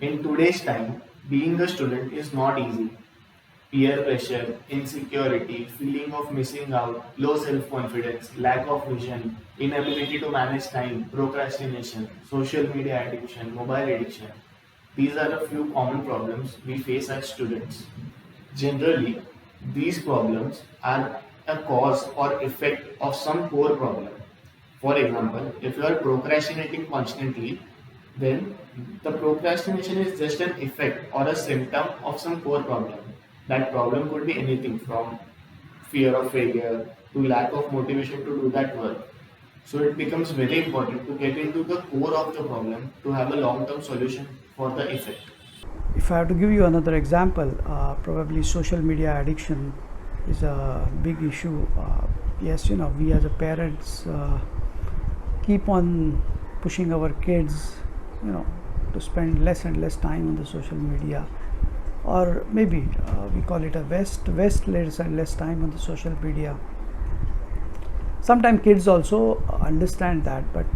In today's time, being a student is not easy. Peer pressure, insecurity, feeling of missing out, low self confidence, lack of vision, inability to manage time, procrastination, social media addiction, mobile addiction. These are a few common problems we face as students. Generally, these problems are a cause or effect of some core problem. For example, if you are procrastinating constantly, then the procrastination is just an effect or a symptom of some core problem. That problem could be anything from fear of failure to lack of motivation to do that work. So it becomes very important to get into the core of the problem to have a long term solution for the effect. If I have to give you another example, probably social media addiction is a big issue. Yes, we as a parents keep on pushing our kids, you know, to spend less and less time on the social media, or maybe we call it a West less and less time on the social media. Sometimes kids also understand that, but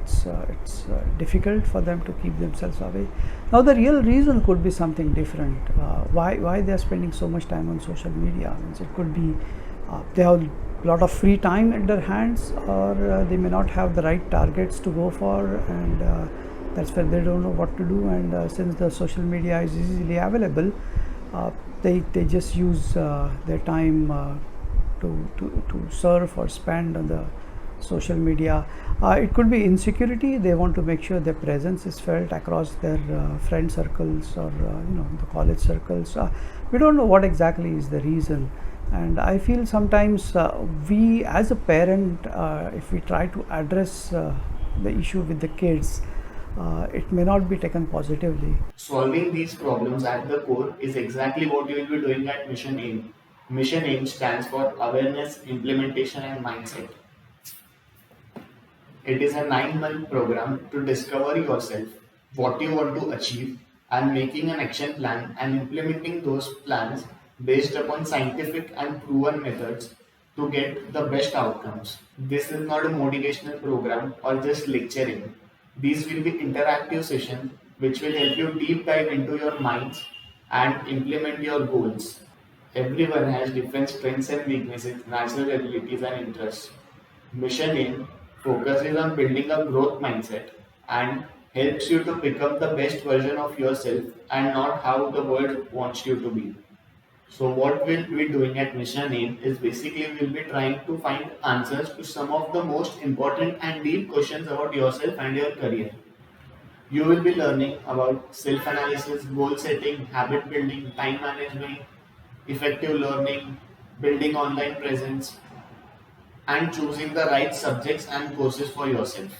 it's difficult for them to keep themselves away. Now the real reason could be something different. Why they are spending so much time on social media? Means it could be they have a lot of free time at their hands, or they may not have the right targets to go for, and that's where they don't know what to do. And since the social media is easily available, they just use their time to surf or spend on the social media. It could be insecurity. They want to make sure their presence is felt across their friend circles, or the college circles. We don't know what exactly is the reason, and I feel sometimes we as a parent, if we try to address the issue with the kids, it may not be taken positively. Solving these problems at the core is exactly what you will be doing at Mission AIM. Mission AIM stands for Awareness, Implementation and Mindset. It is a 9-month program to discover yourself, what you want to achieve, and making an action plan and implementing those plans based upon scientific and proven methods to get the best outcomes. This is not a motivational program or just lecturing. These will be interactive sessions which will help you deep dive into your minds and implement your goals. Everyone has different strengths and weaknesses, natural abilities and interests. Mission AIM focuses on building a growth mindset and helps you to become the best version of yourself and not how the world wants you to be. So what we'll be doing at Mission AIM is basically we'll be trying to find answers to some of the most important and deep questions about yourself and your career. You will be learning about self-analysis, goal setting, habit building, time management, effective learning, building online presence, and choosing the right subjects and courses for yourself.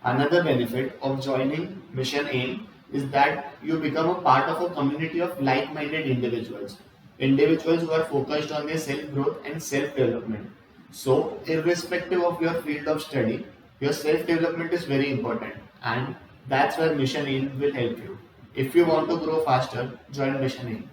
Another benefit of joining Mission AIM is that you become a part of a community of like-minded individuals, individuals who are focused on their self-growth and self-development. So, irrespective of your field of study, your self-development is very important, and that's where Mission AIM will help you. If you want to grow faster, join Mission AIM.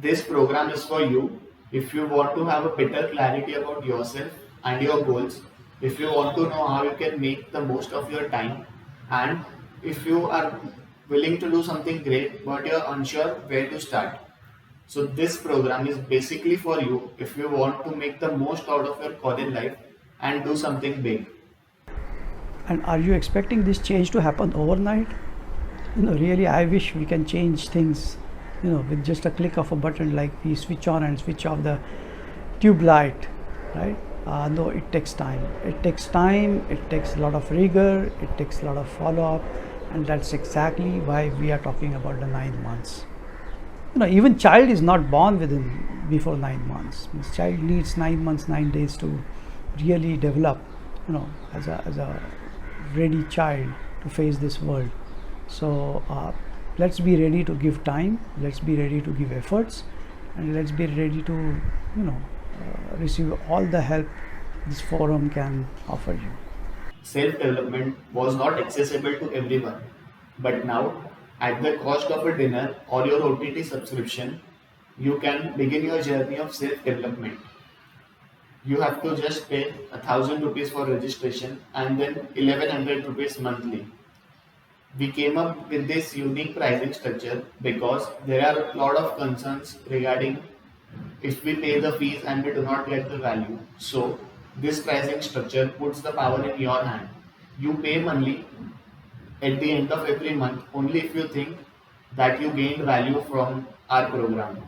This program is for you if you want to have a better clarity about yourself and your goals, if you want to know how you can make the most of your time, and if you are willing to do something great but you're unsure where to start. So, this program is basically for you if you want to make the most out of your college life and do something big. And are you expecting this change to happen overnight? Really, I wish we can change things, with just a click of a button, like we switch on and switch off the tube light, right? No, it takes time. It takes time, it takes a lot of rigor, it takes a lot of follow-up, and that's exactly why we are talking about the 9 months. Even child is not born before 9 months. Means child needs 9 months, 9 days to really develop, as a ready child to face this world. So let's be ready to give time, let's be ready to give efforts, and let's be ready to receive all the help this forum can offer you. Self development was not accessible to everyone, but now, at the cost of a dinner or your OTT subscription, you can begin your journey of self development. You have to just pay 1,000 rupees for registration and then 1100 rupees monthly. We came up with this unique pricing structure because there are a lot of concerns regarding if we pay the fees and we do not get the value. So this pricing structure puts the power in your hand. You pay monthly at the end of every month only if you think that you gained value from our program.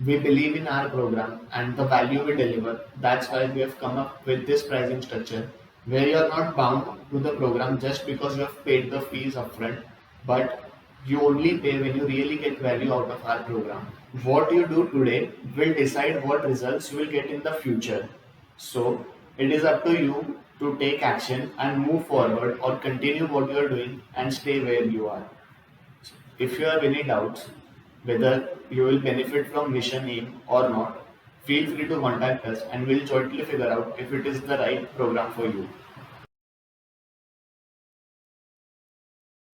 We believe in our program and the value we deliver. That's why we have come up with this pricing structure where you are not bound to the program just because you have paid the fees upfront, but you only pay when you really get value out of our program. What you do today will decide what results you will get in the future. So it is up to you to take action and move forward or continue what you are doing and stay where you are. If you have any doubts whether you will benefit from Mission AIM or not, feel free to contact us and we'll jointly figure out if it is the right program for you.